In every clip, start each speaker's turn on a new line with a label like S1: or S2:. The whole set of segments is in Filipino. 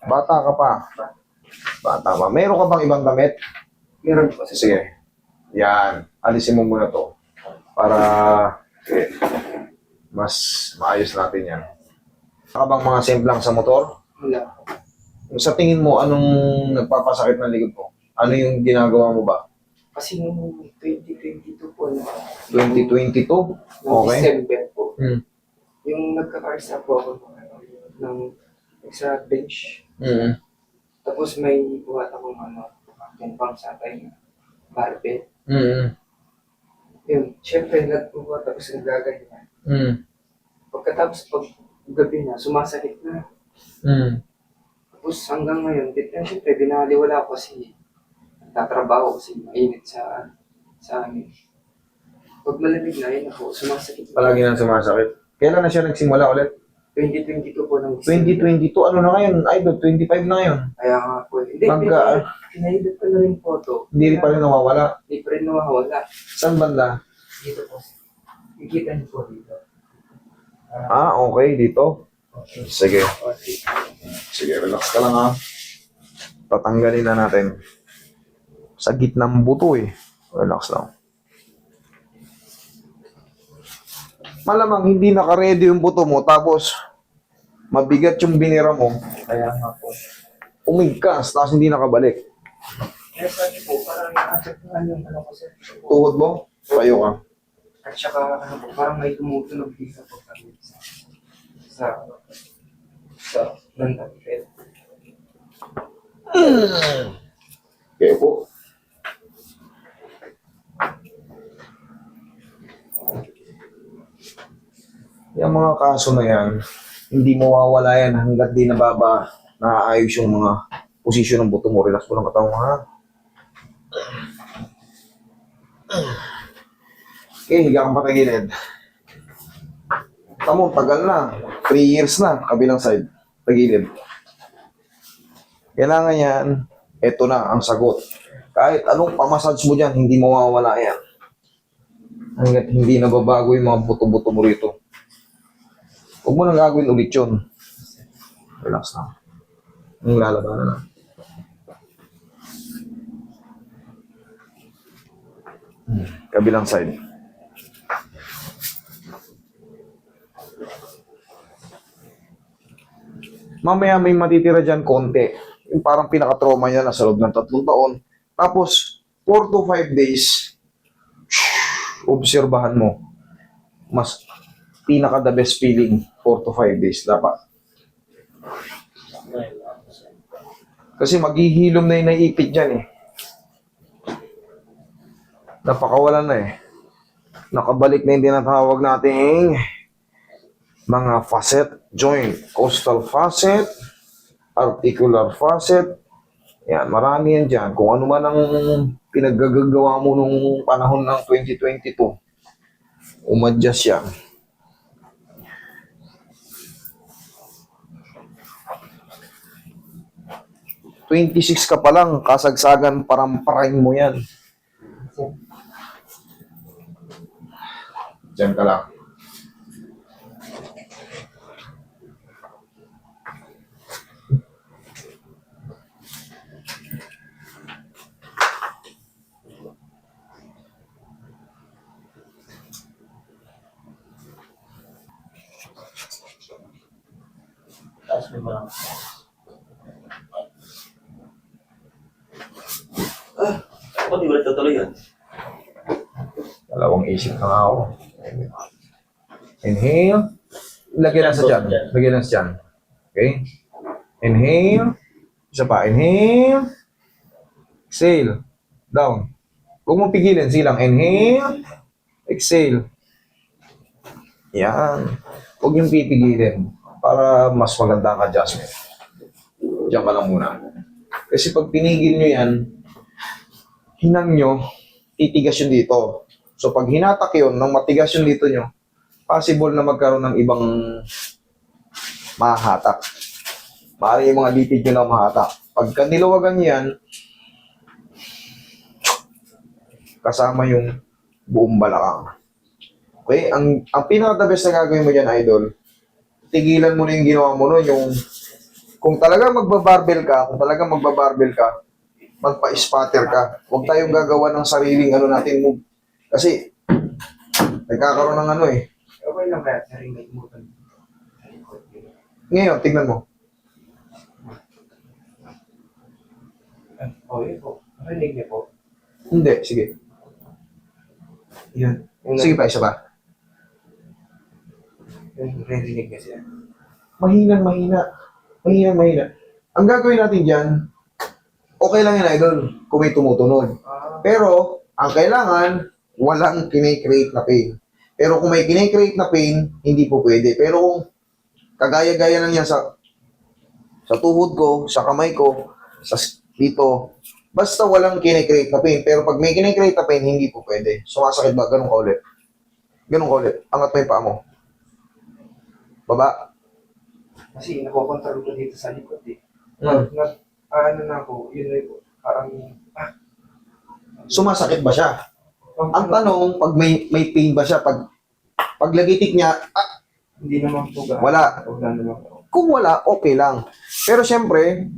S1: Bata ka pa. Bata pa. Meron ka bang ibang damit?
S2: Meron po.
S1: Sige. Yan. Alisin mo muna to. Para mas maayos natin yan. Saka bang mga semplang sa motor?
S2: Wala.
S1: Sa tingin mo, anong nagpapasakit ng likod mo? Ano yung ginagawa mo ba?
S2: Kasi nung 2022 po,
S1: 2022?
S2: noong
S1: Okay.
S2: December po,
S1: Hmm.
S2: yung nagkakarsa po ako ng sa bench.
S1: Mm.
S2: Tapos may buhat akong yung pang sa atin, barbell.
S1: Mm.
S2: Yun, syempre nagbuhat tapos nagaganyan.
S1: Mm.
S2: Pagkatapos pag gabi na, sumasakit na.
S1: Mm.
S2: Tapos hanggang ngayon, syempre binaliwala ko kasi nagtatrabaho kasi mainit sa amin. Pag malamig na, yun ako, sumasakit.
S1: Palagi nang sumasakit. Kailan na siya nagsimula ulit?
S2: 2022 po ng December.
S1: 2022, ano na ngayon? Idol, 25 na ngayon.
S2: Kaya nga po. Hindi, pinahidot ko na rin photo.
S1: Hindi rin pa rin nawawala.
S2: Hindi pa rin nawawala.
S1: Saan banda?
S2: Dito po. Ikita niyo po dito.
S1: Okay, dito.
S2: Okay.
S1: Sige.
S2: Okay.
S1: Sige, relax ka lang ha. Tatanggalin na natin. Sa gitnang buto eh. Relax lang. Malamang hindi naka-ready yung buto mo, tapos mabigat yung binira mo,
S2: Kaya nga po.
S1: umigkas, tapos hindi nakabalik.
S2: Kaya sabi po, parang nakasagpuan yung ko sir.
S1: Tuhod mo, payo ka.
S2: At saka po, parang may tumutunog dito po kami sa nandapit.
S1: Okay po. Yung mga kaso na yan, hindi mawawala yan hanggat di naayos yung mga posisyon ng buto mo. Relax mo ng katawan mo, ha? Okay, higa kang patagilid. Tamo, tagal na. 3 years na, kabilang side. Tagilid. Kailangan yan, eto na ang sagot. Kahit anong pamassage mo dyan, hindi mawawala yan. Hanggat hindi nababago yung mga buto-buto mo rito. Huwag mo nang gagawin ulit yun. Relax na. Ang lalabanan na. Kabilang side. Mamaya may matitira dyan konti. Yung parang pinaka-trauma niya na sa loob ng 3 taon. Tapos, 4 to 5 days, obserbahan mo. Mas pinaka-the best feeling, 4 to 5 days dapat. Kasi maghihilom na yung naiipit dyan eh. Napakawalan na eh. Nakabalik na yung tinatawag nating mga facet joint. Costal facet, articular facet. Yan, marami yan dyan. Kung ano man ang pinaggagawa mo nung panahon ng 2022, umadjust yan. '26 ka pa lang, kasagsagan, paramparain mo yan. Diyan ka lang.
S2: Tapos may mga
S3: Ako di ulit tutuloy yun.
S1: Dalawang isip na nga ako. Inhale. Lagyan lang sa tiyan. Lagyan lang sa tiyan. Okay? Inhale. Isa pa. Inhale. Exhale. Down. Huwag mong pigilin. Silang. Inhale. Exhale. Yan. Huwag yung pipigilin para mas maganda ang adjustment. Diyan ka lang muna. Kasi pag pinigil nyo yan, hinang nyo, titigas yun dito. So pag hinatak yun, nang matigas yun dito nyo, possible na magkaroon ng ibang mahatak. Maaari yung mga lipid nyo na mahatak. Pagka nilawagan yan, kasama yung buong balakang. Okay? Ang pinaka-the best na gagawin mo dyan, idol, tigilan mo na yung ginawa mo no, yung Kung talaga magbabarbell ka, magpa-spatter ka. Huwag tayong gagawa ng sariling ano natin move. Kasi, nagkakaroon ng ano eh.
S2: Okay lang kaya narinig mo ito.
S1: Ngayon, tignan mo.
S2: Okay po. Narinig niyo po.
S1: Hindi, sige.
S2: Yun.
S1: Sige pa, isa pa.
S2: Yung narinig niya siya.
S1: Mahina. Ang gagawin natin dyan, okay lang yun, idol, kung may tumutunog. Pero, ang kailangan, walang kine-create na pain. Pero kung may kine-create na pain, hindi po pwede. Pero kung kagaya-gaya lang yan sa tuhod ko, sa kamay ko, dito, basta walang kine-create na pain. Pero pag may kine-create na pain, hindi po pwede. Sumasakit ba? Ganun ka ulit. Angat mo yung paa mo. Baba.
S2: Kasi nakokontrol ko dito sa likod eh.
S1: Hmm.
S2: Ano na ako, yun na yun. Parang,
S1: Sumasakit ba siya? Ang tanong, pag may pain ba siya? Pag lagitik niya,
S2: hindi naman po ga.
S1: Wala.
S2: Wala naman po.
S1: kung wala, okay lang. Pero syempre,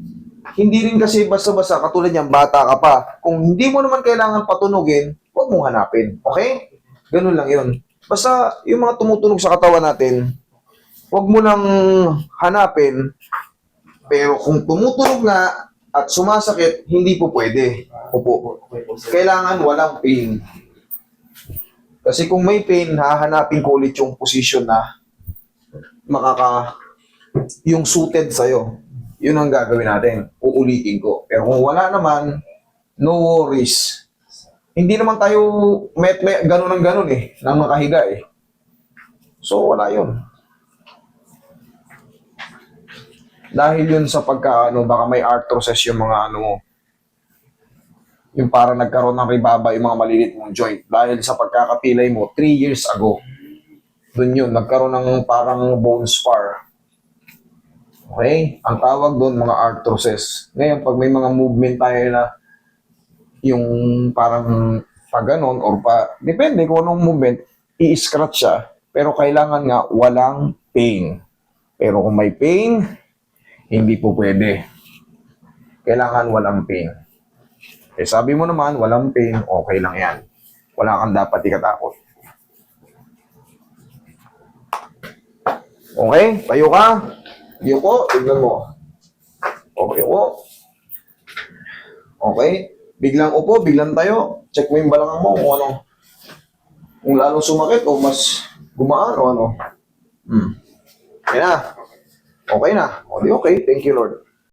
S1: hindi rin kasi basta-basta, katulad niyan, bata ka pa. Kung hindi mo naman kailangan patunogin, huwag mong hanapin. Okay? Ganun lang yun. Basta, yung mga tumutunog sa katawan natin, huwag mo nang hanapin. Pero kung tumutunog na at sumasakit, hindi po pwede. Opo.
S2: Okay po sir.
S1: Kailangan walang pain. Kasi kung may pain, hahanapin ko ulit yung position na yung suited sa'yo. Yun ang gagawin natin. Uulitin ko. Pero kung wala naman, no worries. Hindi naman tayo ganun ang ganun eh, nang makahiga eh. So, wala yun. Dahil yun sa baka may arthrosis yung mga mo. Yung parang nagkaroon ng ribaba yung mga malilit mong joint. Dahil sa pagkakapilay mo, 3 years ago. Doon yun, nagkaroon ng parang bone spar. Okay? Ang tawag doon, mga arthrosis. Ngayon, pag may mga movement tayo na yung parang pag ganon, or depende kung anong movement, i-scratch siya. Pero kailangan nga walang pain. Pero kung may pain, hindi po pwede. Kailangan walang pain. Eh sabi mo naman, walang pain, okay lang yan. Wala kang dapat ikatakot. Okay? Tayo ka. Yuko, tignan mo. Okay po. Okay. Biglang upo, biglang tayo. Check mo yung balakang mo kung ano. Kung lalong sumakit o mas gumaan o ano. Okay na. Okay na. O di okay. Thank you, Lord.